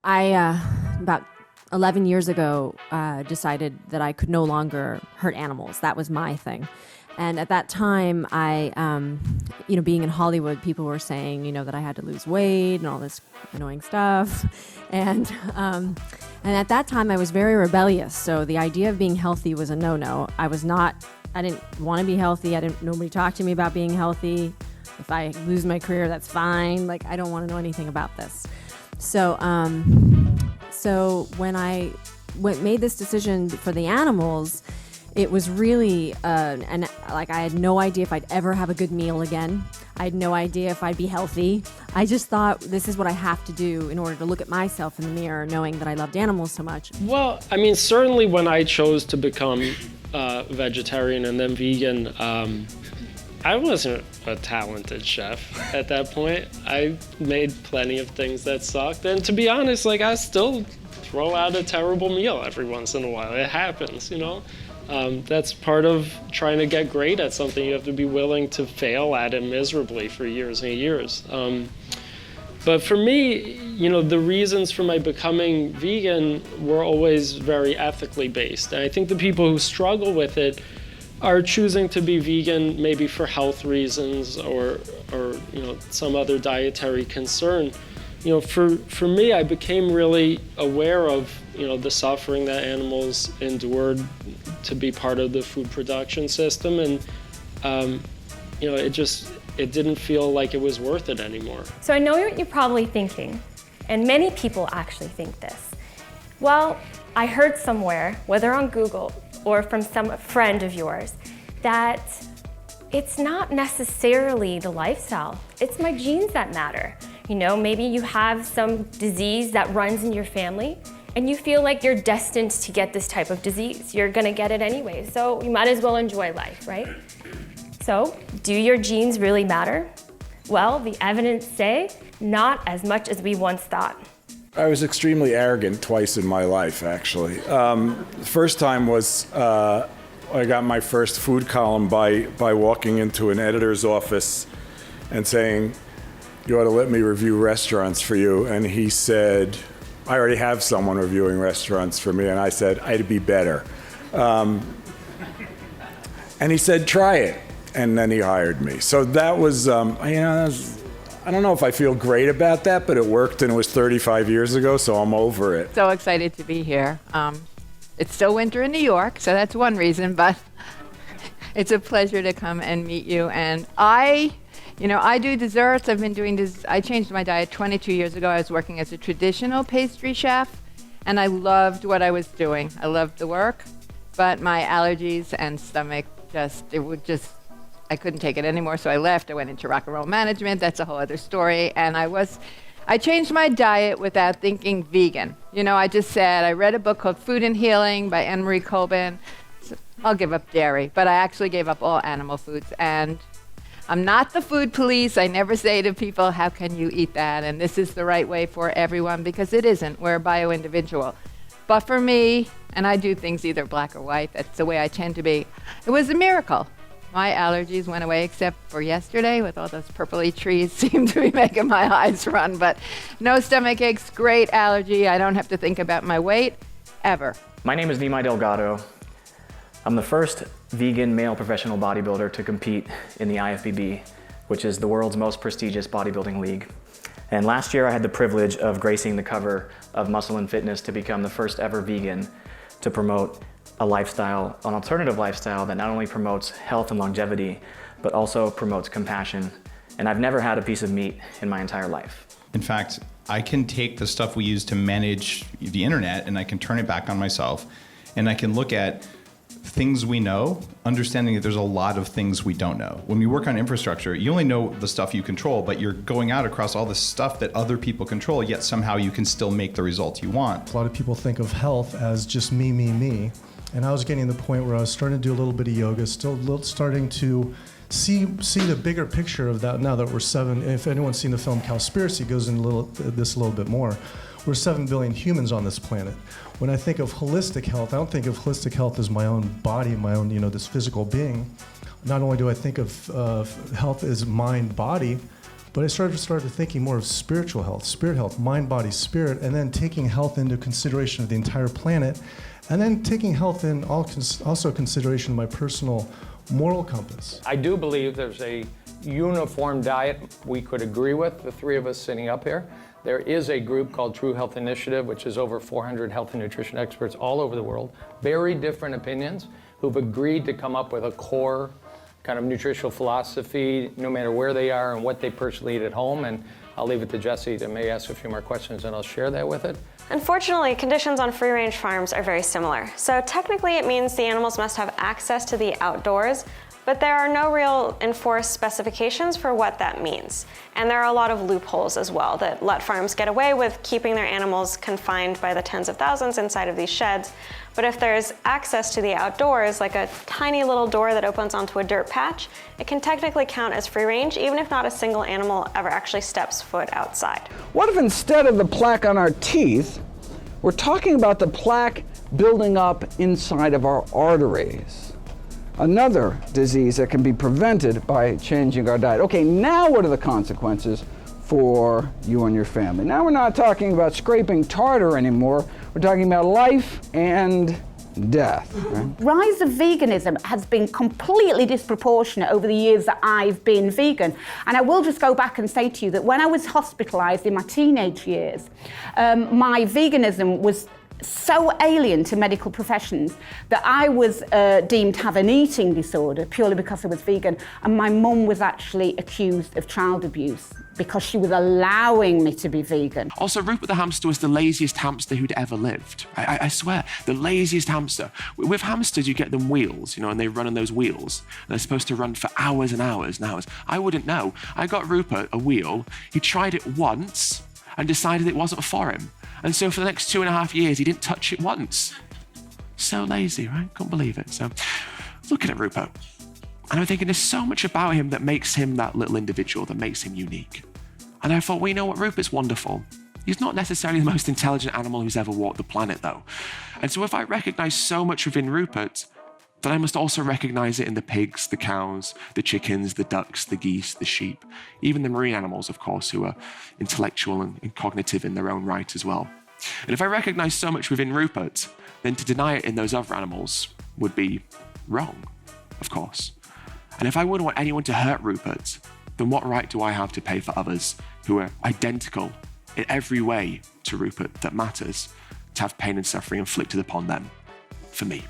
About 11 years ago, decided that I could no longer hurt animals. That was my thing. And at that time, being in Hollywood, people were saying, that I had to lose weight and all this annoying stuff. And at that time, I was very rebellious. So the idea of being healthy was a no-no. I didn't want to be healthy. Nobody talked to me about being healthy. If I lose my career, that's fine. I don't want to know anything about this. So when I made this decision for the animals, it was really, I had no idea if I'd ever have a good meal again. I had no idea if I'd be healthy. I just thought this is what I have to do in order to look at myself in the mirror, knowing that I loved animals so much. Well, certainly when I chose to become vegetarian and then vegan, I wasn't a talented chef at that point. I made plenty of things that sucked. And to be honest, I still throw out a terrible meal every once in a while. It happens, That's part of trying to get great at something. You have to be willing to fail at it miserably for years and years. But for me, the reasons for my becoming vegan were always very ethically based. And I think the people who struggle with it are choosing to be vegan maybe for health reasons or some other dietary concern. For me, I became really aware of the suffering that animals endured to be part of the food production system, and it didn't feel like it was worth it anymore. So I know what you're probably thinking, and many people actually think this. Well, I heard somewhere, whether on Google or from some friend of yours, that it's not necessarily the lifestyle, it's my genes that matter. Maybe you have some disease that runs in your family and you feel like you're destined to get this type of disease. You're gonna get it anyway, so you might as well enjoy life, right? So, do your genes really matter? Well, the evidence say not as much as we once thought. I was extremely arrogant twice in my life, actually. The first time was I got my first food column by walking into an editor's office and saying, "You ought to let me review restaurants for you." And he said, "I already have someone reviewing restaurants for me." And I said, "I'd be better." And he said, "Try it." And then he hired me. So that was, I don't know if I feel great about that, but it worked, and it was 35 years ago, so I'm over it. So excited to be here. It's still winter in New York, so that's one reason, but it's a pleasure to come and meet you. And I do desserts. I've been doing this. I changed my diet 22 years ago. I was working as a traditional pastry chef, and I loved what I was doing. I loved the work, but my allergies and stomach I couldn't take it anymore, so I left. I went into rock and roll management. That's a whole other story. And I changed my diet without thinking vegan. I just said, I read a book called Food and Healing by Anne-Marie Colbin. So I'll give up dairy, but I actually gave up all animal foods. And I'm not the food police. I never say to people, how can you eat that? And this is the right way for everyone, because it isn't. We're a bio-individual. But for me, and I do things either black or white, that's the way I tend to be, it was a miracle. My allergies went away, except for yesterday with all those purpley trees seem to be making my eyes run. But no stomach aches, great allergy. I don't have to think about my weight, ever. My name is Nimai Delgado. I'm the first vegan male professional bodybuilder to compete in the IFBB, which is the world's most prestigious bodybuilding league. And last year I had the privilege of gracing the cover of Muscle and Fitness to become the first ever vegan to promote an alternative lifestyle that not only promotes health and longevity, but also promotes compassion. And I've never had a piece of meat in my entire life. In fact, I can take the stuff we use to manage the internet and I can turn it back on myself, and I can look at things we know, understanding that there's a lot of things we don't know. When we work on infrastructure, you only know the stuff you control, but you're going out across all the stuff that other people control, yet somehow you can still make the results you want. A lot of people think of health as just me, me, me. And I was getting to the point where I was starting to do a little bit of yoga, starting to see the bigger picture of that now that we're if anyone's seen the film Cowspiracy, it goes into this a little bit more. We're 7 billion humans on this planet. When I think of holistic health, I don't think of holistic health as my own body, my own, this physical being. Not only do I think of health as mind, body, But I started thinking more of spiritual health, spirit health, mind, body, spirit, and then taking health into consideration of the entire planet, and then taking health in also consideration of my personal moral compass. I do believe there's a uniform diet we could agree with, the three of us sitting up here. There is a group called True Health Initiative, which is over 400 health and nutrition experts all over the world, very different opinions, who've agreed to come up with a core kind of nutritional philosophy, no matter where they are and what they personally eat at home. And I'll leave it to Jesse to maybe ask a few more questions and I'll share that with it. Unfortunately, conditions on free-range farms are very similar. So technically it means the animals must have access to the outdoors, but there are no real enforced specifications for what that means. And there are a lot of loopholes as well that let farms get away with keeping their animals confined by the tens of thousands inside of these sheds. But if there's access to the outdoors, like a tiny little door that opens onto a dirt patch, it can technically count as free range, even if not a single animal ever actually steps foot outside. What if instead of the plaque on our teeth, we're talking about the plaque building up inside of our arteries? Another disease that can be prevented by changing our diet. Okay, now what are the consequences for you and your family? Now we're not talking about scraping tartar anymore. We're talking about life and death. Right? Rise of veganism has been completely disproportionate over the years that I've been vegan. And I will just go back and say to you that when I was hospitalized in my teenage years, my veganism was so alien to medical professions that I was deemed to have an eating disorder purely because I was vegan, and my mum was actually accused of child abuse because she was allowing me to be vegan. Also, Rupert the hamster was the laziest hamster who'd ever lived. I swear, the laziest hamster. With hamsters, you get them wheels, and they run on those wheels. And they're supposed to run for hours and hours and hours. I wouldn't know. I got Rupert a wheel. He tried it once and decided it wasn't for him. And so for the next 2.5 years, he didn't touch it once. So lazy, right? Couldn't believe it. So looking at Rupert, and I'm thinking there's so much about him that makes him that little individual, that makes him unique. And I thought, well, you know what? Rupert's wonderful. He's not necessarily the most intelligent animal who's ever walked the planet, though. And so if I recognize so much within Rupert, then I must also recognize it in the pigs, the cows, the chickens, the ducks, the geese, the sheep, even the marine animals, of course, who are intellectual and cognitive in their own right as well. And if I recognize so much within Rupert, then to deny it in those other animals would be wrong, of course. And if I wouldn't want anyone to hurt Rupert, then what right do I have to pay for others who are identical in every way to Rupert that matters, to have pain and suffering inflicted upon them for me?